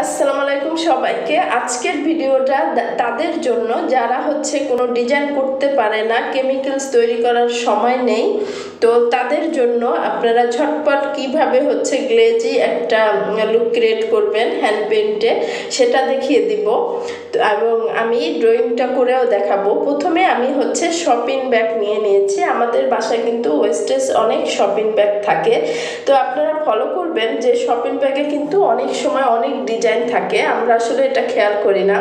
আসসালামু আলাইকুম সবাইকে। আজকের ভিডিওটা তাদের জন্য যারা কোনো ডিজাইন করতে পারে না, কেমিক্যালস তৈরি করার সময় নেই, তো তাদের জন্য আপনারা ঝটপট কিভাবে গ্লেজি একটা লুক ক্রিয়েট করবেন হ্যান্ড পেইন্টে সেটা দেখিয়ে দিব এবং আমি ড্রয়িংটা করেও দেখাবো। প্রথমে আমি শপিং ব্যাগ নিয়ে নিয়েছি। আমাদের বাসায় কিন্তু ওয়েস্টেজ অনেক শপিং ব্যাগ থাকে, তো আপনারা ফলো করবেন যে শপিং ব্যাগে কিন্তু অনেক সময় অনেক ডিজাইন থাকে, আমরা আসলে এটা খেয়াল করি না।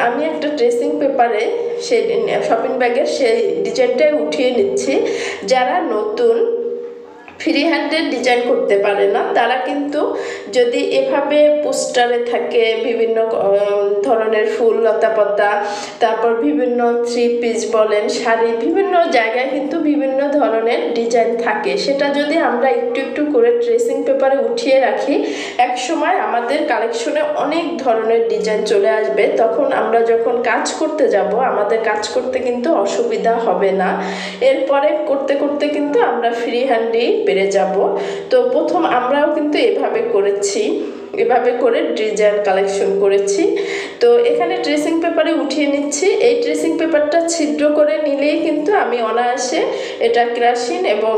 আমি একটা ট্রেসিং পেপারে সেই শপিং ব্যাগের সেই ডিজাইনটাই উঠিয়ে নিচ্ছি। যারা নতুন ফ্রি হ্যান্ডের ডিজাইন করতে পারে না তারা কিন্তু যদি এভাবে পোস্টারে থাকে বিভিন্ন ধরনের ফুল লতা পাতা, তারপর বিভিন্ন থ্রি পিস বলেন, শাড়ি, বিভিন্ন জায়গায় কিন্তু বিভিন্ন ধরনের ডিজাইন থাকে, সেটা যদি আমরা একটু একটু করে ট্রেসিং পেপারে উঠিয়ে রাখি, এক সময় আমাদের কালেকশনে অনেক ধরনের ডিজাইন চলে আসবে। তখন আমরা যখন কাজ করতে যাব আমাদের কাজ করতে কিন্তু অসুবিধা হবে না। এরপরে করতে করতে কিন্তু আমরা ফ্রি হ্যান্ডেই পেরে যাব। তো প্রথম আমরাও কিন্তু এভাবে করেছি, এভাবে করে ডিজাইন কালেকশন করেছি। তো এখানে ট্রেসিং পেপারে উঠিয়ে নিচ্ছি। এই ট্রেসিং পেপারটা ছিদ্র করে নিলেই কিন্তু আমি অনায়াসে এটা কেরোসিন এবং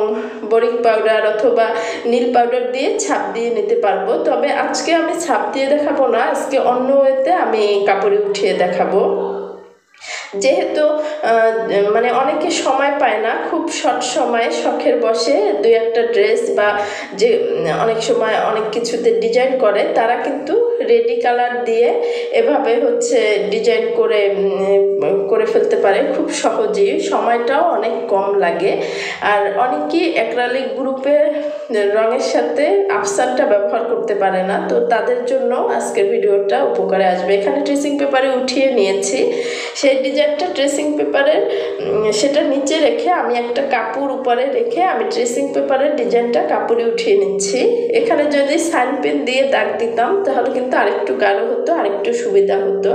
বরিক পাউডার অথবা নীল পাউডার দিয়ে ছাপ দিয়ে নিতে পারবো। তবে আজকে আমি ছাপ দিয়ে দেখাবো না, আজকে অন্য ওয়েতে আমি কাপড়ে উঠিয়ে দেখাবো। যেহেতু অনেকে সময় পায় না, খুব শর্ট সময়ে শখের বসে দুই একটা ড্রেস বা যে অনেক সময় অনেক কিছুতে ডিজাইন করে, তারা কিন্তু রেডি কালার দিয়ে এভাবে ডিজাইন করে ফেলতে পারে খুব সহজেই, সময়টাও অনেক কম লাগে। আর অনেকেই অ্যাক্রিলিক গ্রুপের রঙের সাথে আফসানটা ব্যবহার করতে পারে না, তো তাদের জন্য আজকের ভিডিওটা উপকারে আসবে। এখানে ট্রেসিং পেপারে উঠিয়ে নিয়েছি। সেই ডিজাইনটা ট্রেসিং পেপারের সেটা নিচে রেখে আমি একটা কাপড় উপরে রেখে আমি ট্রেসিং পেপারের ডিজাইনটা কাপড়ে উঠিয়ে নিচ্ছি। এখানে যদি সাইন পেন দিয়ে দাগ দিতাম তাহলে কিন্তু আরেকটু গাঢ় হতো, আরেকটু সুবিধা হতো।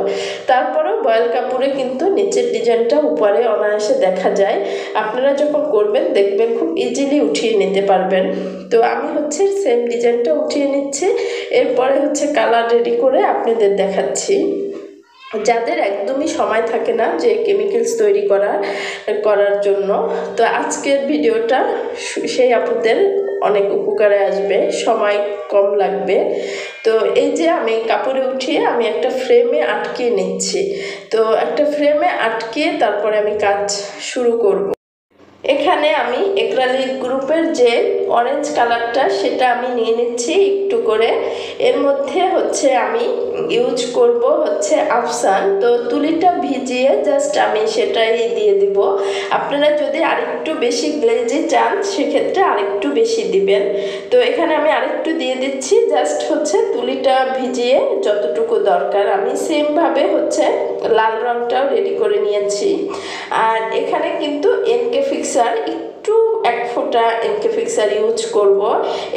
তারপরেও বয়েল কাপড়ে কিন্তু নিচের ডিজাইনটা উপরে অনায়াসে দেখা যায়। আপনারা যখন করবেন দেখবেন খুব ইজিলি উঠিয়ে নিতে পারবেন। তো আমি সেম ডিজাইনটা উঠিয়ে নিচ্ছি। এরপরে কালার রেডি করে আপনাদের দেখাচ্ছি। যাদের একদমই সময় থাকে না যে কেমিক্যালস তৈরি করার জন্য, তো আজকের ভিডিওটা সেই আপুদের অনেক উপকারে আসবে, সময় কম লাগবে। তো এই যে আমি কাপড়ে উঠিয়ে আমি একটা ফ্রেমে আটকিয়ে নিচ্ছি। তো একটা ফ্রেমে আটকিয়ে তারপরে আমি কাজ শুরু করব। এখানে আমি অ্যাক্রিলিক গ্রুপের যে অরেঞ্জ কালারটা সেটা আমি নিয়ে নিচ্ছি একটু করে। এর মধ্যে আমি ইউজ করব আফসান। তো তুলিটা ভিজিয়ে জাস্ট আমি সেটাই দিয়ে দিব। আপনারা যদি আরেকটু বেশি গ্লেজি চান সেক্ষেত্রে আরেকটু বেশি দিবেন। তো এখানে আমি আরেকটু দিয়ে দিচ্ছি, জাস্ট তুলিটা ভিজিয়ে যতটুকু দরকার। আমি সেমভাবে লাল রংটাও রেডি করে নিয়েছি। আর এখানে কিন্তু এনকে ফিক্সার একটু এক ফোঁটা এনকে ফিক্সার ইউজ করব।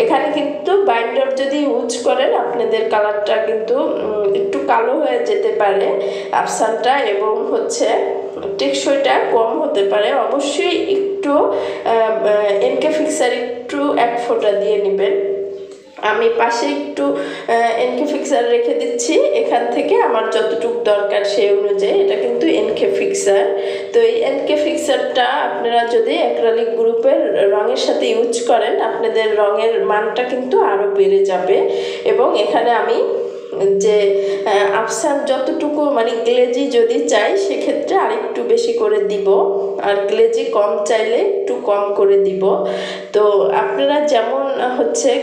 এখানে কিন্তু বাইন্ডার যদি ইউজ করেন আপনাদের কালারটা কিন্তু একটু কালো হয়ে যেতে পারে আফসানটা, এবং টেকসইটা কম হতে পারে। অবশ্যই একটু এনকে ফিক্সার একটু এক ফোঁটা দিয়ে নেবেন। আমি পাশে একটু এনকে ফিক্সার রেখে দিচ্ছি, এখান থেকে আমার যতটুকু দরকার সেই অনুযায়ী। এটা কিন্তু এনকে ফিক্সার। তো এই এনকে ফিক্সারটা আপনারা যদি অ্যাক্রিলিক গ্রুপের রঙের সাথে ইউজ করেন আপনাদের রঙের মানটা কিন্তু আরও বেড়ে যাবে। এবং এখানে আমি যে আফসান যতটুকু গ্লেজি যদি চাই সেক্ষেত্রে আরেকটু বেশি করে দিব, আর গ্লেজি কম চাইলে একটু কম করে দিব। তো আপনারা যেমন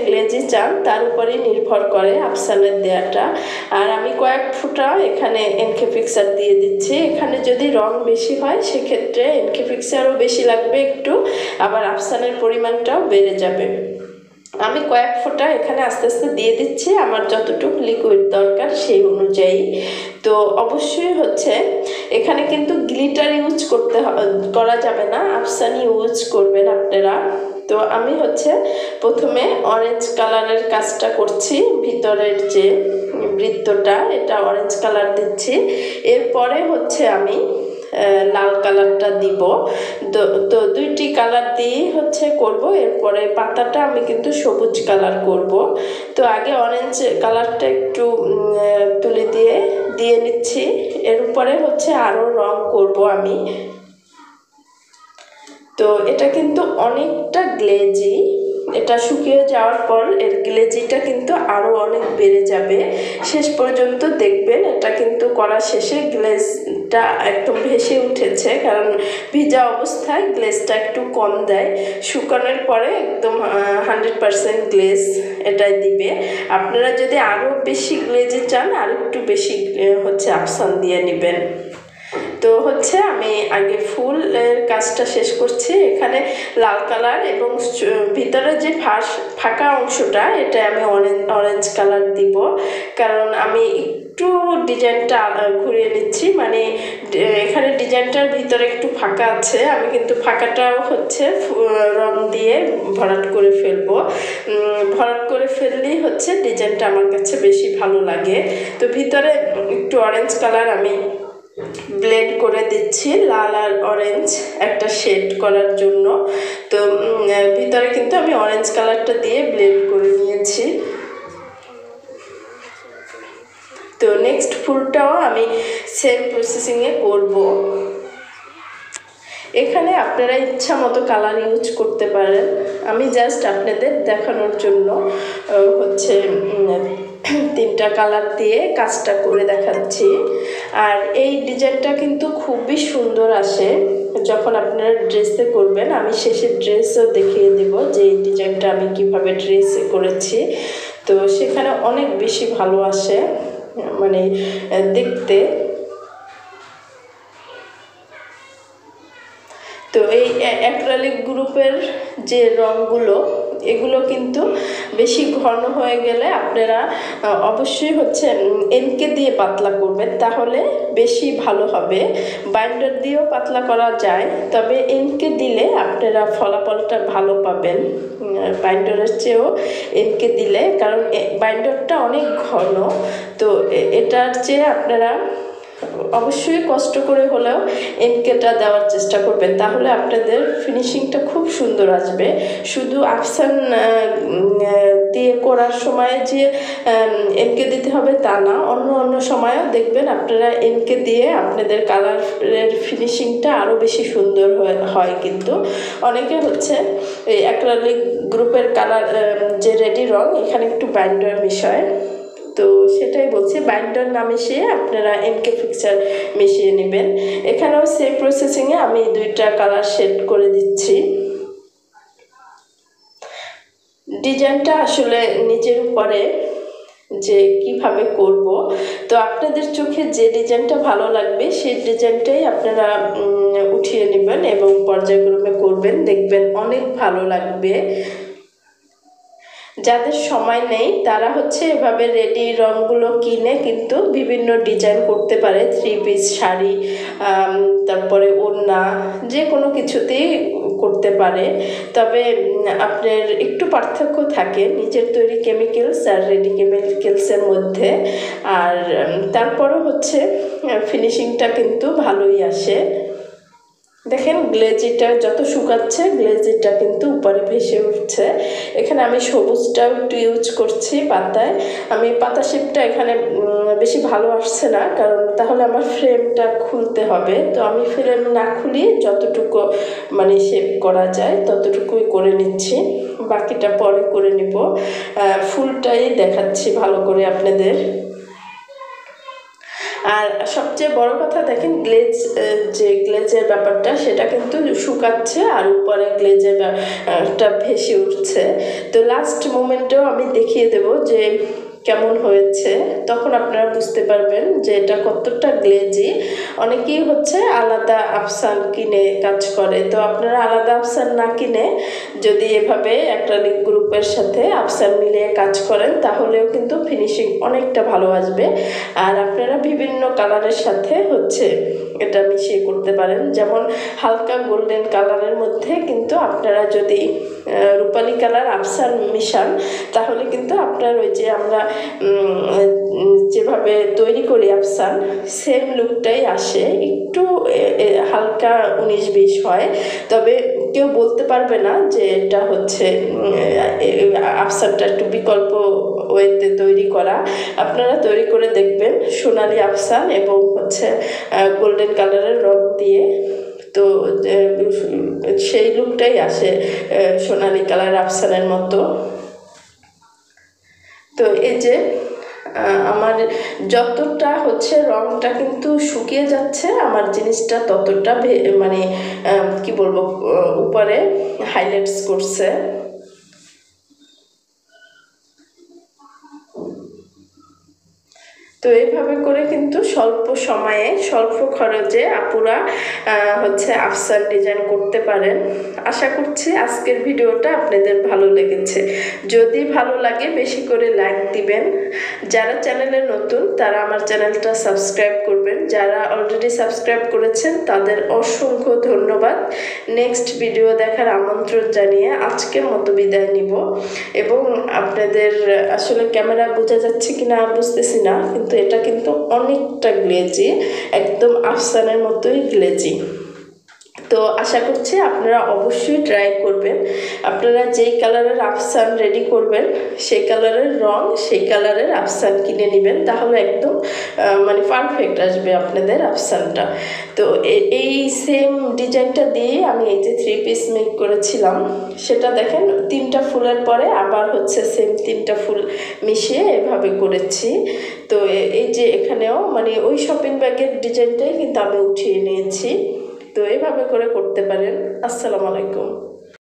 গ্লেজি চান তার উপরেই নির্ভর করে আফসানের দেওয়াটা। আর আমি কয়েক ফোঁটা এখানে এনকে ফিক্সার দিয়ে দিচ্ছি। এখানে যদি রং বেশি হয় সেক্ষেত্রে এনকে ফিক্সারও বেশি লাগবে একটু, আবার আফসানের পরিমাণটাও বেড়ে যাবে। আমি কয়েক ফোঁটা এখানে আস্তে আস্তে দিয়ে দিচ্ছি আমার যতটুকু লিকুইড দরকার সেই অনুযায়ী। তো অবশ্যই এখানে কিন্তু গ্লিটার ইউজ করা যাবে না, আফসান ইউজ করবেন আপনারা। তো আমি প্রথমে অরেঞ্জ কালারের কাজটা করছি, ভিতরের যে বৃত্তটা এটা অরেঞ্জ কালার দিচ্ছি। এরপরে আমি লাল কালারটা দিব। তো দুইটি কালার দিয়ে হচ্ছে করব। এরপরে পাতাটা আমি কিন্তু সবুজ কালার করব। তো আগে অরেঞ্জ কালারটা একটু তুলি দিয়ে নিচ্ছি। এর উপরে হচ্ছে আরও রং করব আমি। তো এটা কিন্তু অনেকটা গ্লেজি, এটা শুকিয়ে যাওয়ার পর এর গ্লেজিটা কিন্তু আরও অনেক বেড়ে যাবে। শেষ পর্যন্ত দেখবেন এটা কিন্তু করা শেষে গ্লেজটা একদম ভেসে উঠেছে, কারণ ভিজা অবস্থায় গ্লেজটা একটু কম দেয়। শুকানোর পরে একদম 100% গ্লেজ এটাই দিবে। আপনারা যদি আরও বেশি গ্লেজি চান আর একটু বেশি হচ্ছে আফসান দিয়ে নেবেন। তো হচ্ছে আমি আগে ফুলের কাজটা শেষ করছি। এখানে লাল কালার এবং ভিতরে যে ফাঁকা অংশটা এটা আমি অরেঞ্জ কালার দিব, কারণ আমি একটু ডিজাইনটা ঘুরিয়ে নিচ্ছি। মানে এখানে ডিজাইনটার ভিতরে একটু ফাঁকা আছে, আমি কিন্তু ফাঁকাটাও হচ্ছে রং দিয়ে ভরাট করে ফেলবো। ভরাট করে ফেললেই হচ্ছে ডিজাইনটা আমার কাছে বেশি ভালো লাগে। তো ভিতরে একটু অরেঞ্জ কালার আমি ব্লেন্ড করে দিচ্ছি, লাল আর অরেঞ্জ একটা শেড করার জন্য। তো ভিতরে কিন্তু আমি অরেঞ্জ কালারটা দিয়ে ব্লেন্ড করে নিয়েছি। তো নেক্সট ফুলটাও আমি সেম প্রসেসিংয়ে করব। এখানে আপনারা ইচ্ছা মতো কালার ইউজ করতে পারেন, আমি জাস্ট আপনাদের দেখানোর জন্য হচ্ছে 3টা কালার দিয়ে কাজটা করে দেখাচ্ছি। আর এই ডিজাইনটা কিন্তু খুবই সুন্দর আসে যখন আপনারা ড্রেসে করবেন। আমি শেষে ড্রেসও দেখিয়ে দেব যে এই ডিজাইনটা আমি কিভাবে ড্রেসে করেছি। তো সেখানে অনেক বেশি ভালো আসে মানে দেখতে। তো এই অ্যাক্রিলিক গ্রুপের যে রঙগুলো এগুলো কিন্তু বেশি ঘন হয়ে গেলে আপনারা অবশ্যই হচ্ছে এনকে দিয়ে পাতলা করবেন, তাহলে বেশি ভালো হবে। বাইন্ডার দিয়েও পাতলা করা যায়, তবে এনকে দিলে আপনারা ফলাফলটা ভালো পাবেন বাইন্ডারের চেয়েও এনকে দিলে, কারণ বাইন্ডারটা অনেক ঘন। তো এটার চেয়ে আপনারা অবশ্যই কষ্ট করে হলেও এনকেটা দেওয়ার চেষ্টা করবেন, তাহলে আপনাদের ফিনিশিংটা খুব সুন্দর আসবে। শুধু আফসান দিয়ে করার সময় যে এনকে দিতে হবে তা না, অন্য সময়ও দেখবেন আপনারা এনকে দিয়ে আপনাদের কালারের ফিনিশিংটা আরও বেশি সুন্দর হয়। কিন্তু অনেকে হচ্ছে এই অ্যাক্রিলিক গ্রুপের কালার যে রেডি রং এখানে একটু বাইন্ডার মিশায়। তো সেটাই বলছি, বাইন্ডার না মিশিয়ে আপনারা এনকে ফিক্সার মিশিয়ে নেবেন। এখানেও সেম প্রসেসিংয়ে আমি 2টা কালার শেড করে দিচ্ছি। ডিজাইনটা আসলে নিজের উপরে যে কিভাবে করব, তো আপনাদের চোখে যে ডিজাইনটা ভালো লাগবে সেই ডিজাইনটাই আপনারা উঠিয়ে নেবেন এবং পর্যায়ক্রমে করবেন, দেখবেন অনেক ভালো লাগবে। যাদের সময় নেই তারা হচ্ছে এভাবে রেডি রঙগুলো কিনে কিন্তু বিভিন্ন ডিজাইন করতে পারে। 3 পিস শাড়ি, তারপরে ওড়না, যে কোনো কিছুতেই করতে পারে। তবে আপনার একটু পার্থক্য থাকে নিজের তৈরি কেমিক্যালস আর রেডি কেমিক্যালসের মধ্যে। আর তারপরও হচ্ছে ফিনিশিংটা কিন্তু ভালোই আসে। দেখেন গ্লেজিটা যত শুকাচ্ছে গ্লেজিটা কিন্তু উপরে ভেসে উঠছে। এখানে আমি সবুজটাও একটু ইউজ করছি পাতায়। আমি পাতা শেপটা এখানে বেশি ভালো আসছে না, কারণ তাহলে আমার ফ্রেমটা খুলতে হবে। তো আমি ফ্রেম না খুলিয়ে যতটুকু মানে শেপ করা যায় ততটুকুই করে নিচ্ছি, বাকিটা পরে করে নিব। ফুলটাই দেখাচ্ছি ভালো করে আপনাদের। আর সবচেয়ে বড় কথা দেখেন গ্লেজের ব্যাপারটা সেটা কিন্তু শুকাচ্ছে আর উপরে গ্লেজেরটা ভেসে উঠছে। তো লাস্ট মোমেন্টেও আমি দেখিয়ে দেব যে কেমন হয়েছে, তখন আপনারা বুঝতে পারবেন যে এটা কতটা গ্লেজি। অনেকেই হচ্ছে আলাদা আফসান কিনে কাজ করে, তো আপনারা আলাদা আফসান না কিনে যদি এভাবে অ্যাক্রিলিক গ্রুপের সাথে আফসান মিলিয়ে কাজ করেন তাহলেও কিন্তু ফিনিশিং অনেকটা ভালো আসবে। আর আপনারা বিভিন্ন কালারের সাথে হচ্ছে এটা মিশিয়ে করতে পারেন, যেমন হালকা গোল্ডেন কালারের মধ্যে কিন্তু আপনারা যদি রূপালি কালার আফসান মিশান তাহলে কিন্তু আপনার ওই যে আমরা যেভাবে যেভাবে তৈরি করি আফসান, সেম লুকটাই আসে, একটু হালকা 19-20 হয়, তবে কেউ বলতে পারবে না যে এটা হচ্ছে আফসানটা একটু বিকল্প ওয়েতে তৈরি করা। আপনারা তৈরি করে দেখবেন সোনালি আফসান এবং হচ্ছে গোল্ডেন কালারের রং দিয়ে, তো সেই লুকটাই আসে সোনালি কালার আফসানের মতো। তো এই যে আমার যতটা হচ্ছে রংটা কিন্তু শুকিয়ে যাচ্ছে, আমার জিনিসটা ততটা মানে কি বলবো উপরে হাইলাইটস করছে। তো এইভাবে করে কিন্তু স্বল্প সময়ে স্বল্প খরচে আপুরা হচ্ছে আফসান ডিজাইন করতে পারেন। আশা করছি আজকের ভিডিওটা আপনাদের ভালো লেগেছে। যদি ভালো লাগে বেশি করে লাইক দিবেন। যারা চ্যানেলে নতুন তারা আমার চ্যানেলটা সাবস্ক্রাইব করবেন। যারা অলরেডি সাবস্ক্রাইব করেছেন তাদের অসংখ্য ধন্যবাদ। নেক্সট ভিডিও দেখার আমন্ত্রণ জানিয়ে আজকের মতো বিদায় নিব। এবং আপনাদের আসলে ক্যামেরা বোঝা যাচ্ছে কিনা বুঝতেছি না, কিন্তু এটা কিন্তু অনেকটা গ্লেজি, একদম আফসানের মতোই গ্লেজি। তো আশা করছি আপনারা অবশ্যই ট্রাই করবেন। আপনারা যেই কালারের আফসান রেডি করবেন সেই কালারের রং, সেই কালারের আফসান কিনে নেবেন, তাহলে একদম মানে পারফেক্ট আসবে আপনাদের আফসানটা। তো এই সেম ডিজাইনটা দিয়ে আমি এই যে 3 পিস মেক করেছিলাম, সেটা দেখেন 3টা ফুলের পরে আবার হচ্ছে সেম 3টা ফুল মিশিয়ে এভাবে করেছি। তো এই যে এখানেও মানে ওই শপিং ব্যাগের ডিজাইনটাই কিন্তু আমি উঠিয়ে নিয়েছি। তো এইভাবে করে করতে পারেন। আসসালামু আলাইকুম।